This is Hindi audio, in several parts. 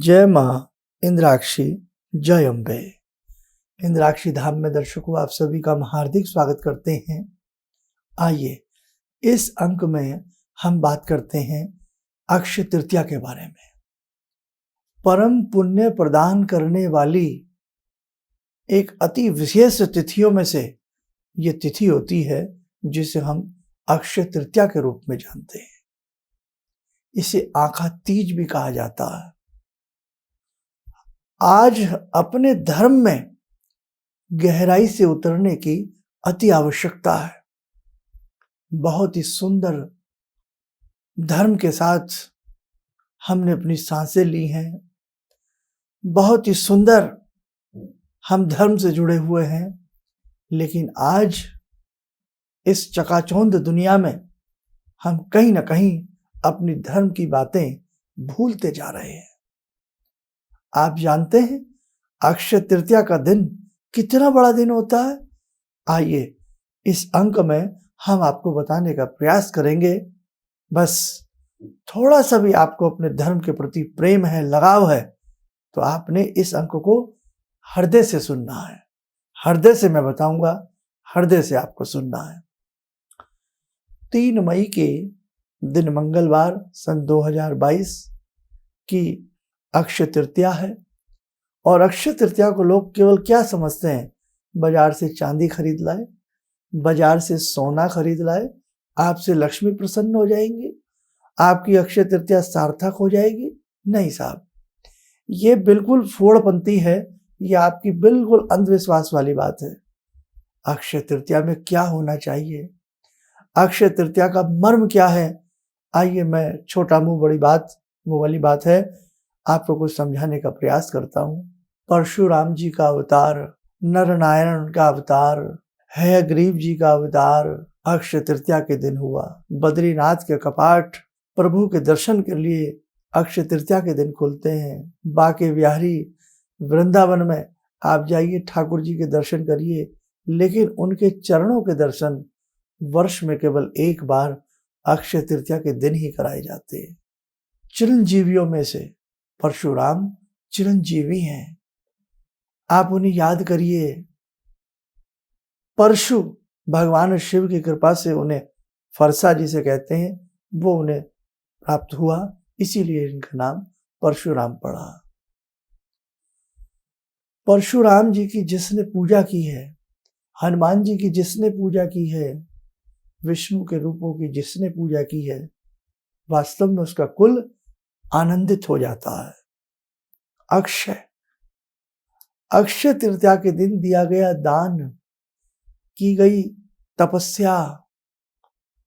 जय माँ इंद्राक्षी, जय अम्बे। इंद्राक्षी धाम में दर्शकों आप सभी का हम हार्दिक स्वागत करते हैं। आइए इस अंक में हम बात करते हैं अक्षय तृतीया के बारे में। परम पुण्य प्रदान करने वाली एक अति विशेष तिथियों में से ये तिथि होती है जिसे हम अक्षय तृतीया के रूप में जानते हैं। इसे आखा तीज भी कहा जाता है। आज अपने धर्म में गहराई से उतरने की अति आवश्यकता है। बहुत ही सुंदर धर्म के साथ हमने अपनी सांसें ली हैं। बहुत ही सुंदर हम धर्म से जुड़े हुए हैं, लेकिन आज इस चकाचौंध दुनिया में हम कहीं ना कहीं अपनी धर्म की बातें भूलते जा रहे हैं। आप जानते हैं अक्षय तृतीया का दिन कितना बड़ा दिन होता है? आइए इस अंक में हम आपको बताने का प्रयास करेंगे। बस थोड़ा सा भी आपको अपने धर्म के प्रति प्रेम है, लगाव है, तो आपने इस अंक को हृदय से सुनना है। हृदय से मैं बताऊंगा, हृदय से आपको सुनना है। 3 मई के दिन मंगलवार सन 2022 की अक्षय तृतीया है। और अक्षय तृतीया को लोग केवल क्या समझते हैं? बाजार से चांदी खरीद लाए, बाजार से सोना खरीद लाए, आपसे लक्ष्मी प्रसन्न हो जाएंगी, आपकी अक्षय तृतीया सार्थक हो जाएगी। नहीं साहब, ये बिल्कुल फोड़पंती है। ये आपकी बिल्कुल अंधविश्वास वाली बात है। अक्षय तृतीया में क्या होना चाहिए? अक्षय तृतीया का मर्म क्या है? आइए मैं छोटा मुंह बड़ी बात वो वाली बात है, आपको कुछ समझाने का प्रयास करता हूँ। परशुराम जी का अवतार, नर नारायण का अवतार, हयग्रीव जी का अवतार अक्षय तृतीया के दिन हुआ। बद्रीनाथ के कपाट प्रभु के दर्शन के लिए अक्षय तृतीया के दिन खुलते हैं। बाके बिहारी वृंदावन में आप जाइए, ठाकुर जी के दर्शन करिए, लेकिन उनके चरणों के दर्शन वर्ष में केवल एक बार अक्षय तृतीया के दिन ही कराए जाते हैं। चिरंजीवियों में से परशुराम चिरंजीवी हैं। आप उन्हें याद करिए। परशु भगवान शिव की कृपा से उन्हें फरसा जिसे कहते हैं वो उन्हें प्राप्त हुआ, इसीलिए इनका नाम परशुराम पड़ा। परशुराम जी की जिसने पूजा की है, हनुमान जी की जिसने पूजा की है, विष्णु के रूपों की जिसने पूजा की है, वास्तव में उसका कुल आनंदित हो जाता है। अक्षय तृतीया के दिन दिया गया दान, की गई तपस्या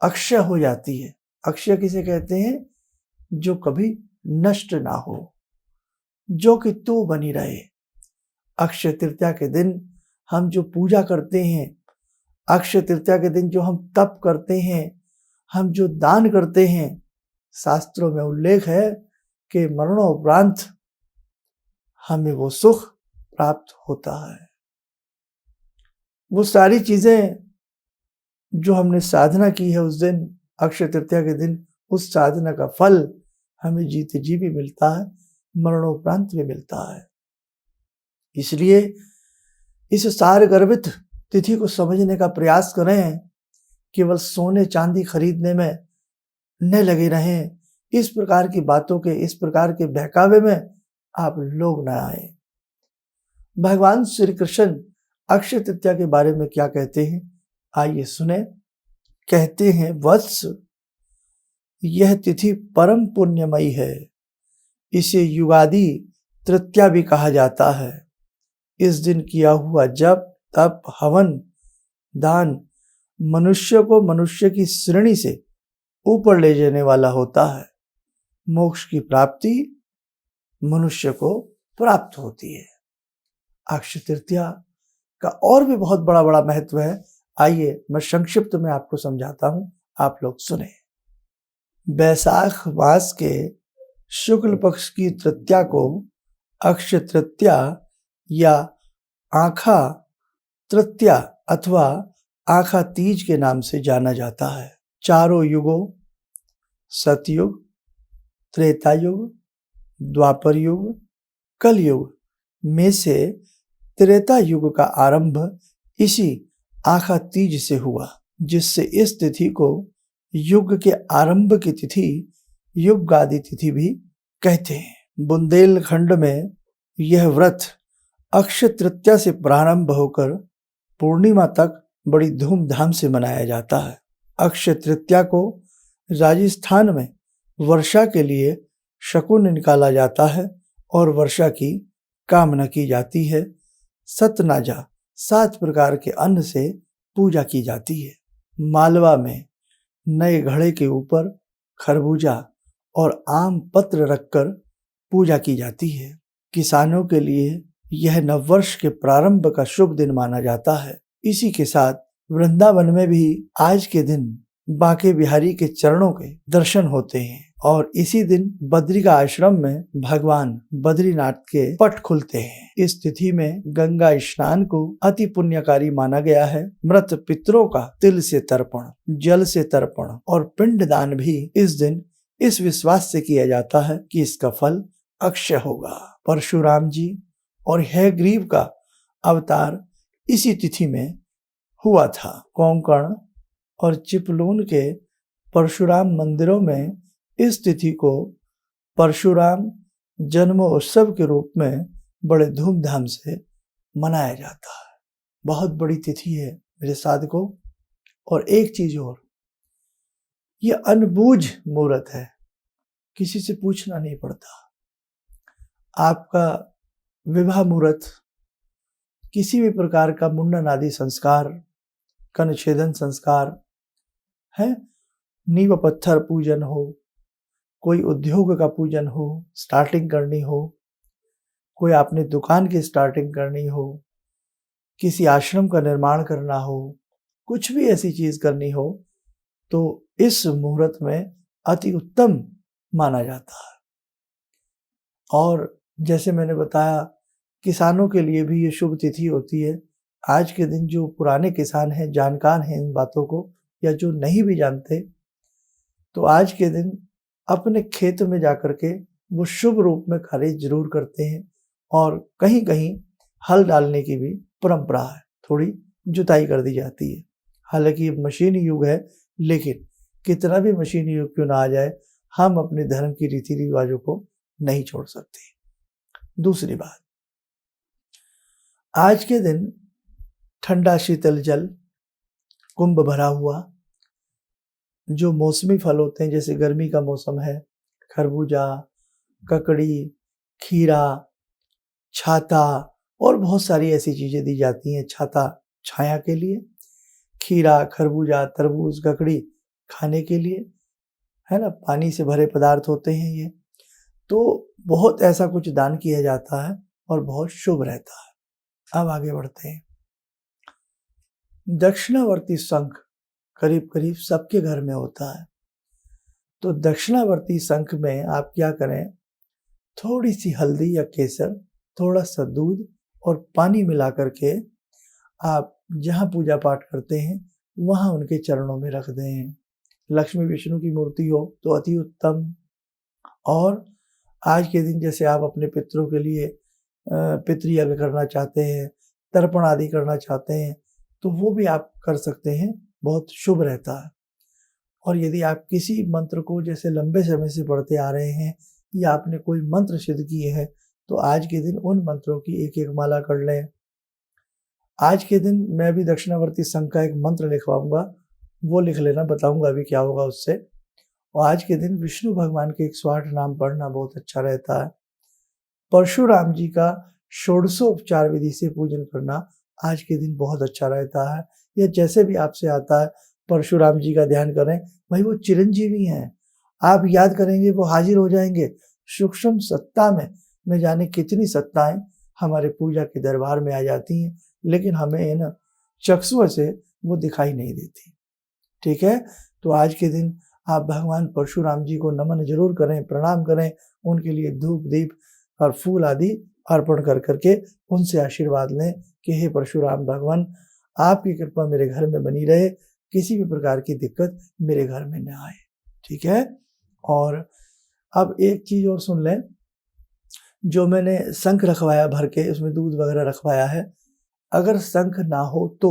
अक्षय हो जाती है। अक्षय किसे कहते हैं? जो कभी नष्ट ना हो, जो कि तू बनी रहे। अक्षय तृतीया के दिन हम जो पूजा करते हैं, अक्षय तृतीया के दिन जो हम तप करते हैं, हम जो दान करते हैं, शास्त्रों में उल्लेख है कि मरणोपरांत हमें वो सुख प्राप्त होता है। वो सारी चीजें जो हमने साधना की है उस दिन, अक्षय तृतीया के दिन, उस साधना का फल हमें जीते जी भी मिलता है, मरणोपरांत भी मिलता है। इसलिए इस सार गर्भित तिथि को समझने का प्रयास करें। केवल सोने चांदी खरीदने में न लगे रहें। इस प्रकार की बातों के, इस प्रकार के बहकावे में आप लोग न आए। भगवान श्री कृष्ण अक्षय तृतीया के बारे में क्या कहते हैं, आइए सुने। कहते हैं, वत्स, यह तिथि परम पुण्यमयी है। इसे युगादि तृतीया भी कहा जाता है। इस दिन किया हुआ जप, तप, हवन, दान मनुष्य को मनुष्य की श्रेणी से ऊपर ले जाने वाला होता है। मोक्ष की प्राप्ति मनुष्य को प्राप्त होती है। अक्षय तृतीया का और भी बहुत बड़ा बड़ा महत्व है। आइए मैं संक्षिप्त में आपको समझाता हूं, आप लोग सुने। वैशाख मास के शुक्ल पक्ष की तृतीया को अक्षय तृतीया या आखा तृतीया अथवा आखा तीज के नाम से जाना जाता है। चारों युगों, सतयुग, त्रेता युग, द्वापर युग, कलयुग में से त्रेता युग का आरंभ इसी आखा तीज से हुआ, जिससे इस तिथि को युग के आरंभ की तिथि युगादि तिथि भी कहते हैं। बुंदेलखंड में यह व्रत अक्षय तृतीया से प्रारंभ होकर पूर्णिमा तक बड़ी धूमधाम से मनाया जाता है। अक्षय तृतीया को राजस्थान में वर्षा के लिए शकुन निकाला जाता है और वर्षा की कामना की जाती है। सतनाजा 7 प्रकार के अन्न से पूजा की जाती है। मालवा में नए घड़े के ऊपर खरबूजा और आम पत्र रखकर पूजा की जाती है। किसानों के लिए यह नववर्ष के प्रारंभ का शुभ दिन माना जाता है। इसी के साथ वृंदावन में भी आज के दिन बांके बिहारी के चरणों के दर्शन होते हैं और इसी दिन बद्रिका आश्रम में भगवान बद्रीनाथ के पट खुलते हैं। इस तिथि में गंगा स्नान को अति पुण्यकारी माना गया है। मृत पितरों का तिल से तर्पण, जल से तर्पण और पिंडदान भी इस दिन इस विश्वास से किया जाता है कि इसका फल अक्षय होगा। परशुराम जी और हयग्रीव का अवतार इसी तिथि में हुआ था। कोंकण और चिपलून के परशुराम मंदिरों में इस तिथि को परशुराम जन्मोत्सव के रूप में बड़े धूमधाम से मनाया जाता है। बहुत बड़ी तिथि है मेरे साधकों। और एक चीज और, ये अनबूझ मुहूर्त है, किसी से पूछना नहीं पड़ता। आपका विवाह मुहूर्त, किसी भी प्रकार का मुंडन आदि संस्कार, कन्याछेदन संस्कार है, नींव पत्थर पूजन हो, कोई उद्योग का पूजन हो, स्टार्टिंग करनी हो, कोई आपने दुकान की स्टार्टिंग करनी हो, किसी आश्रम का निर्माण करना हो, कुछ भी ऐसी चीज करनी हो, तो इस मुहूर्त में अति उत्तम माना जाता है। और जैसे मैंने बताया, किसानों के लिए भी ये शुभ तिथि होती है। आज के दिन जो पुराने किसान हैं, जानकार हैं इन बातों को, या जो नहीं भी जानते, तो आज के दिन अपने खेत में जाकर के वो शुभ रूप में कार्य जरूर करते हैं। और कहीं कहीं हल डालने की भी परंपरा है, थोड़ी जुताई कर दी जाती है। हालांकि ये मशीनी युग है, लेकिन कितना भी मशीनी युग क्यों ना आ जाए, हम अपने धर्म की रीति रिवाजों को नहीं छोड़ सकते। दूसरी बात, आज के दिन ठंडा शीतल जल, कुंभ भरा हुआ, जो मौसमी फल होते हैं, जैसे गर्मी का मौसम है, खरबूजा, ककड़ी, खीरा, छाता और बहुत सारी ऐसी चीजें दी जाती हैं। छाता छाया के लिए, खीरा, खरबूजा, तरबूज, ककड़ी खाने के लिए, है ना, पानी से भरे पदार्थ होते हैं ये। तो बहुत ऐसा कुछ दान किया जाता है और बहुत शुभ रहता है। अब आगे बढ़ते हैं। दक्षिणावर्ती शंख करीब करीब सबके घर में होता है। तो दक्षिणावर्ती शंख में आप क्या करें, थोड़ी सी हल्दी या केसर, थोड़ा सा दूध और पानी मिला करके आप जहाँ पूजा पाठ करते हैं वहाँ उनके चरणों में रख दें। लक्ष्मी विष्णु की मूर्ति हो तो अति उत्तम। और आज के दिन जैसे आप अपने पितरों के लिए पितृयज्ञ करना चाहते हैं, तर्पण आदि करना चाहते हैं, तो वो भी आप कर सकते हैं, बहुत शुभ रहता है। और यदि आप किसी मंत्र को जैसे लंबे समय से पढ़ते आ रहे हैं या आपने कोई मंत्र सिद्ध किए हैं, तो आज के दिन उन मंत्रों की एक एक माला कर लें। आज के दिन मैं भी दक्षिणावर्ती शंख का एक मंत्र लिखवाऊंगा, वो लिख लेना, बताऊंगा अभी क्या होगा उससे। और आज के दिन विष्णु भगवान के 108 नाम पढ़ना बहुत अच्छा रहता है। परशुराम जी का षोडशोपचार विधि से पूजन करना आज के दिन बहुत अच्छा रहता है। या जैसे भी आपसे आता है परशुराम जी का ध्यान करें, भाई वो चिरंजीवी हैं, आप याद करेंगे वो हाजिर हो जाएंगे। सूक्ष्म सत्ता में न जाने कितनी सत्ताएं हमारे पूजा के दरबार में आ जाती हैं, लेकिन हमें इन चक्षुओं से वो दिखाई नहीं देती। ठीक है, तो आज के दिन आप भगवान परशुराम जी को नमन जरूर करें, प्रणाम करें, उनके लिए धूप दीप और फूल आदि अर्पण कर करके उनसे आशीर्वाद लें कि हे परशुराम भगवान, आपकी कृपा मेरे घर में बनी रहे, किसी भी प्रकार की दिक्कत मेरे घर में न आए। ठीक है। और अब एक चीज और सुन लें, जो मैंने शंख रखवाया भर के, उसमें दूध वगैरह रखवाया है, अगर शंख ना हो तो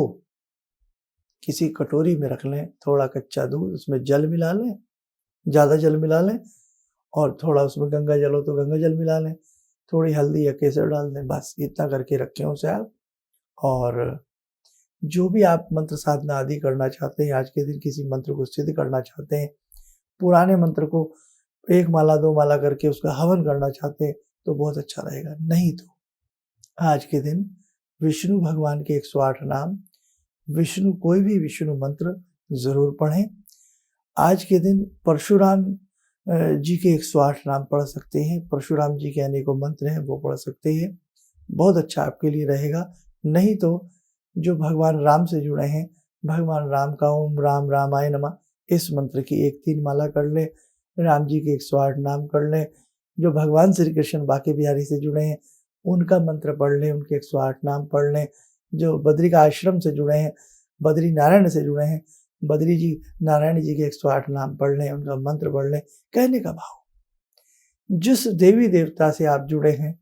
किसी कटोरी में रख लें, थोड़ा कच्चा दूध, उसमें जल मिला लें, ज़्यादा जल मिला लें, और थोड़ा उसमें गंगा जल हो तो गंगा जल मिला लें, थोड़ी हल्दी या केसर डाल दें, बस इतना करके रखें उसे आप। और जो भी आप मंत्र साधना आदि करना चाहते हैं, आज के दिन किसी मंत्र को सिद्ध करना चाहते हैं, पुराने मंत्र को 1 माला 2 माला करके उसका हवन करना चाहते हैं, तो बहुत अच्छा रहेगा। नहीं तो आज के दिन विष्णु भगवान के 108 नाम, विष्णु कोई भी विष्णु मंत्र ज़रूर पढ़ें। आज के दिन परशुराम जी के 108 नाम पढ़ सकते हैं, परशुराम जी के अनेकों मंत्र हैं वो पढ़ सकते हैं, बहुत अच्छा आपके लिए रहेगा। नहीं तो जो भगवान राम से जुड़े हैं, भगवान राम का ओम राम रामाय नमः इस मंत्र की 1-3 माला कर लें, राम जी के 108 नाम कर लें। जो भगवान श्री कृष्ण बांके बिहारी से जुड़े हैं उनका मंत्र पढ़ लें, उनके 108 नाम पढ़ लें। जो बद्री का आश्रम से जुड़े हैं, बद्री नारायण से जुड़े हैं, बद्री जी नारायण जी के 108 नाम पढ़ लें, उनका मंत्र पढ़ लें। कहने का भाव, जिस देवी देवता से आप जुड़े हैं,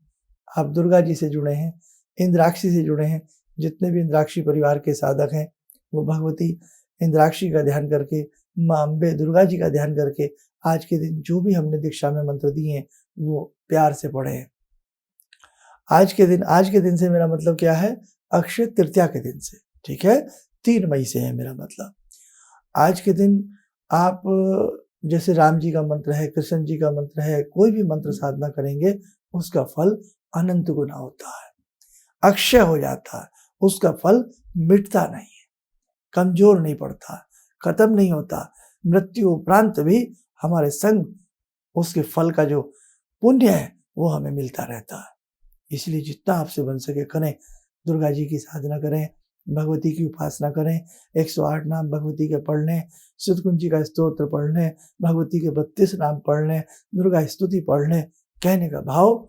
आप दुर्गा जी से जुड़े हैं, इंद्राक्षी से जुड़े हैं, जितने भी इंद्राक्षी परिवार के साधक हैं वो भगवती इंद्राक्षी का ध्यान करके, माँ अम्बे दुर्गा जी का ध्यान करके आज के दिन जो भी हमने दीक्षा में मंत्र दिए हैं वो प्यार से पढ़े। आज के दिन से मेरा मतलब क्या है, अक्षय तृतीया के दिन से, ठीक है, 3 मई से है मेरा मतलब। आज के दिन आप जैसे राम जी का मंत्र है, कृष्ण जी का मंत्र है, कोई भी मंत्र साधना करेंगे उसका फल अनंत गुना होता है, अक्षय हो जाता है, उसका फल मिटता नहीं है, कमजोर नहीं पड़ता, खत्म नहीं होता, मृत्यु उपरांत भी हमारे संग उसके फल का जो पुण्य है वो हमें मिलता रहता है। इसलिए जितना आपसे बन सके करें, दुर्गा जी की साधना करें, भगवती की उपासना करें, 108 नाम भगवती के पढ़ लें, सुतकुंजी का स्तोत्र पढ़ लें, भगवती के 32 नाम पढ़ लें, दुर्गा स्तुति पढ़ लें। कहने का भाव,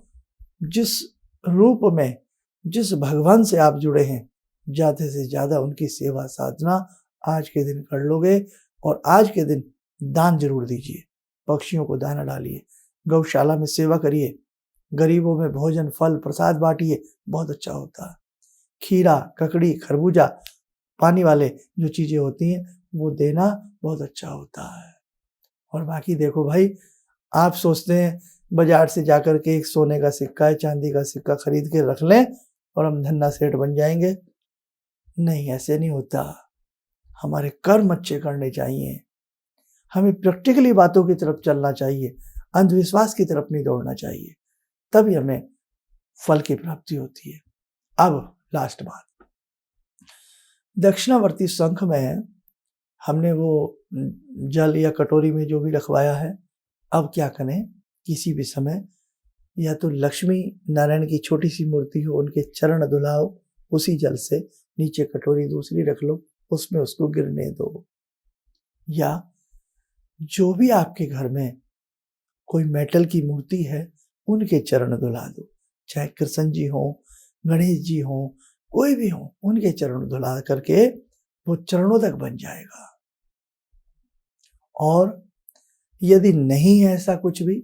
जिस रूप में जिस भगवान से आप जुड़े हैं, ज़्यादा से ज़्यादा उनकी सेवा साधना आज के दिन कर लोगे। और आज के दिन दान जरूर दीजिए, पक्षियों को दाना डालिए, गौशाला में सेवा करिए, गरीबों में भोजन फल प्रसाद बांटिए, बहुत अच्छा होता है। खीरा, ककड़ी, खरबूजा, पानी वाले जो चीज़ें होती हैं वो देना बहुत अच्छा होता है। और बाकी देखो भाई, आप सोचते हैं बाजार से जाकर के एक सोने का सिक्का है, चांदी का सिक्का खरीद के रख लें और हम धन्ना सेठ बन जाएंगे। नहीं, ऐसे नहीं होता। हमारे कर्म अच्छे करने चाहिए, हमें प्रैक्टिकली बातों की तरफ चलना चाहिए, अंधविश्वास की तरफ नहीं दौड़ना चाहिए, तभी हमें फल की प्राप्ति होती है। अब लास्ट बात, दक्षिणावर्ती शंख में हमने वो जल या कटोरी में जो भी रखवाया है, अब क्या करें, किसी भी समय या तो लक्ष्मी नारायण की छोटी सी मूर्ति हो, उनके चरण धुलाओ, उसी जल से नीचे कटोरी दूसरी रख लो, उसमें उसको गिरने दो। या जो भी आपके घर में कोई मेटल की मूर्ति है उनके चरण धुला दो, चाहे कृष्ण जी हो, गणेश जी हो, कोई भी हो, उनके चरण धुला करके वो चरणों तक बन जाएगा। और यदि नहीं है, ऐसा कुछ भी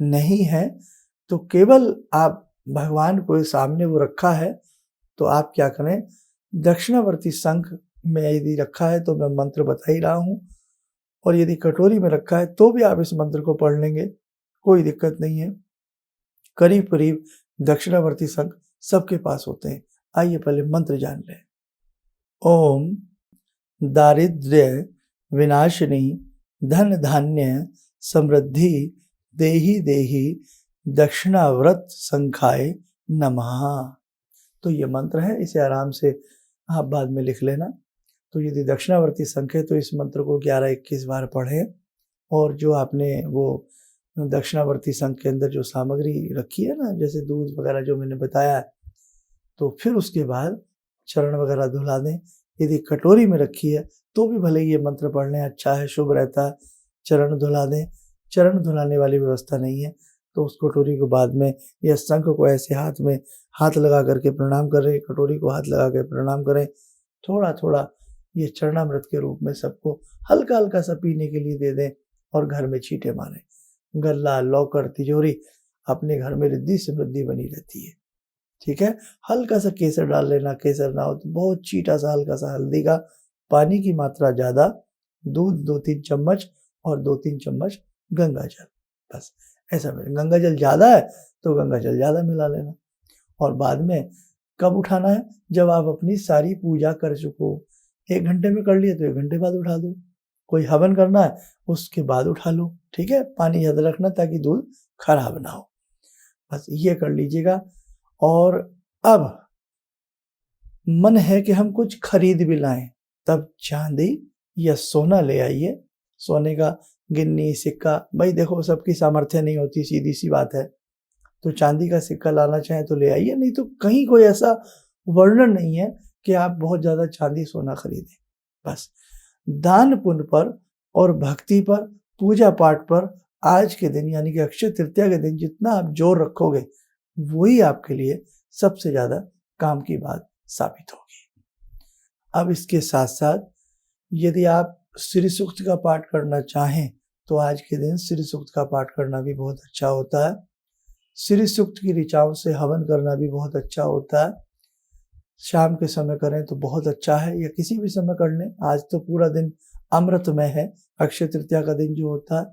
नहीं है, तो केवल आप भगवान को सामने वो रखा है तो आप क्या करें, दक्षिणावर्ती शंख में यदि रखा है तो मैं मंत्र बता ही रहा हूँ, और यदि कटोरी में रखा है तो भी आप इस मंत्र को पढ़ लेंगे, कोई दिक्कत नहीं है। करीब करीब दक्षिणावर्ती शंख सबके पास होते हैं। आइए पहले मंत्र जान लें। ओम दारिद्र्य विनाशिनी धन धान्य समृद्धि देहि देहि दक्षिणावर्त शंखाय नमः। तो ये मंत्र है, इसे आराम से आप बाद में लिख लेना। तो यदि दक्षिणावर्ती शंख है तो इस मंत्र को 11-21 बार पढ़ें, और जो आपने वो दक्षिणावर्ती शंख के अंदर जो सामग्री रखी है ना, जैसे दूध वगैरह जो मैंने बताया, तो फिर उसके बाद चरण वगैरह धुला दें। यदि कटोरी में रखी है तो भी भले ये मंत्र पढ़ लें, अच्छा है, शुभ रहता है। चरण धुला दें, चरण धुलाने वाली व्यवस्था नहीं है तो उस कटोरी को बाद में या शंख को ऐसे हाथ में हाथ लगा करके प्रणाम करें, कटोरी को हाथ लगा कर प्रणाम करें, थोड़ा थोड़ा ये चरणामृत के रूप में सबको हल्का हल्का सा पीने के लिए दे दें और घर में छींटे मारें। गल्ला, लॉकर, तिजोरी अपने घर में रिद्धि समृद्धि बनी रहती है। ठीक है, हल्का सा केसर डाल लेना, केसर ना हो तो बहुत चीटा सा हल्का सा हल्दी का, पानी की मात्रा ज़्यादा, दूध 2-3 चम्मच और 2-3 चम्मच गंगा जल, बस ऐसा मिले। गंगा जल ज़्यादा है तो गंगा जल ज़्यादा मिला लेना। और बाद में कब उठाना है? जब आप अपनी सारी पूजा कर चुको। 1 घंटे में कर लिए तो 1 घंटे बाद उठा दो। कोई हवन करना है उसके बाद उठा लो। ठीक है, पानी ज़्यादा रखना ताकि दूध खराब ना हो। बस ये कर लीजिएगा। और अब मन है कि हम कुछ खरीद भी लाएं, तब चांदी या सोना ले आइए। सोने का गिन्नी सिक्का, भाई देखो सबकी सामर्थ्य नहीं होती, सीधी सी बात है। तो चांदी का सिक्का लाना चाहें तो ले आइए, नहीं तो कहीं कोई ऐसा वर्णन नहीं है कि आप बहुत ज़्यादा चांदी सोना खरीदें। बस दान पुण्य पर और भक्ति पर, पूजा पाठ पर आज के दिन यानी कि अक्षय तृतीया के दिन जितना आप जोर रखोगे वही आपके लिए सबसे ज़्यादा काम की बात साबित होगी। अब इसके साथ साथ यदि आप श्री सूक्त का पाठ करना चाहें तो आज के दिन श्री सूक्त का पाठ करना भी बहुत अच्छा होता है। श्री सूक्त की ऋचाओं से हवन करना भी बहुत अच्छा होता है। शाम के समय करें तो बहुत अच्छा है, या किसी भी समय कर लें। आज तो पूरा दिन अमृतमय है, अक्षय तृतीया का दिन जो होता है।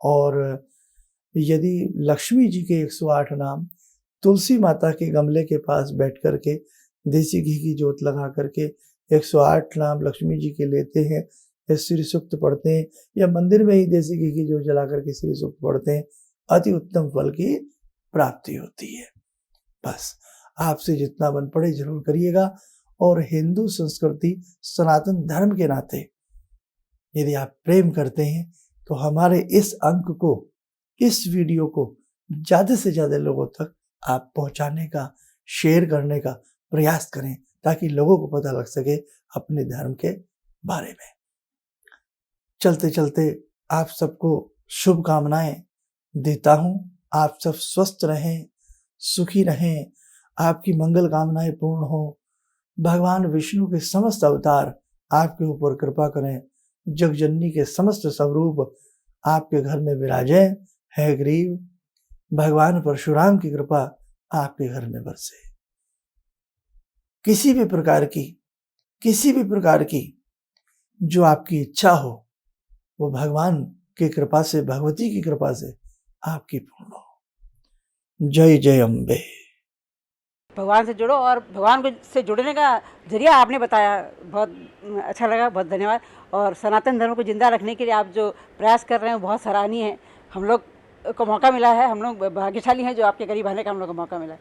और यदि लक्ष्मी जी के 108 नाम तुलसी माता के गमले के पास बैठ करके देसी घी की जोत लगा करके 108 नाम लक्ष्मी जी के लेते हैं, या श्री सूक्त पढ़ते हैं, या मंदिर में ही देसी घी की जोत जला करके श्री सूक्त पढ़ते हैं, अति उत्तम फल की प्राप्ति होती है। बस आपसे जितना बन पड़े जरूर करिएगा। और हिंदू संस्कृति सनातन धर्म के नाते यदि आप प्रेम करते हैं तो हमारे इस अंक को, इस वीडियो को ज़्यादा से ज़्यादा लोगों तक आप पहुंचाने का, शेयर करने का प्रयास करें, ताकि लोगों को पता लग सके अपने धर्म के बारे में। चलते चलते आप सबको शुभकामनाएं देता हूं। आप सब स्वस्थ रहें, सुखी रहें, आपकी मंगल कामनाएं पूर्ण हो। भगवान विष्णु के समस्त अवतार आपके ऊपर कृपा करें। जगजननी के समस्त स्वरूप आपके घर में विराजें। है ग्रीव भगवान परशुराम की कृपा आपके घर में बरसे। किसी भी प्रकार की जो आपकी इच्छा हो वो भगवान की कृपा से, भगवती की कृपा से आपकी पूर्ण हो। जय जय अम्बे। भगवान से जुड़ो, और भगवान से जुड़ने का जरिया आपने बताया, बहुत अच्छा लगा, बहुत धन्यवाद। और सनातन धर्म को जिंदा रखने के लिए आप जो प्रयास कर रहे हैं वो बहुत सराहनीय है। हम लोग को मौका मिला है, हम लोग भाग्यशाली हैं जो आपके करीब आने का हम लोग को मौका मिला है।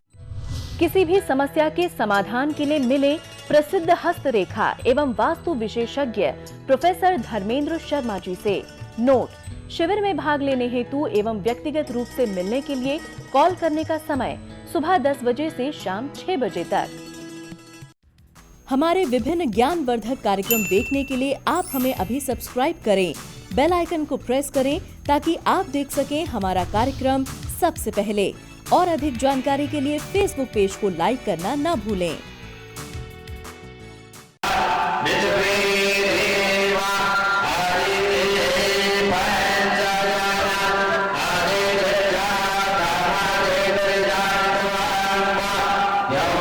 किसी भी समस्या के समाधान के लिए मिले प्रसिद्ध हस्तरेखा एवं वास्तु विशेषज्ञ प्रोफेसर धर्मेंद्र शर्मा जी से। नोट: शिविर में भाग लेने हेतु एवं व्यक्तिगत रूप से मिलने के लिए कॉल करने का समय सुबह 10 बजे से शाम 6 बजे तक। हमारे विभिन्न ज्ञानवर्धक कार्यक्रम देखने के लिए आप हमें अभी सब्सक्राइब करें, बेल आइकन को प्रेस करें ताकि आप देख सकें हमारा कार्यक्रम सबसे पहले। और अधिक जानकारी के लिए फेसबुक पेज को लाइक करना न भूलें। Yeah.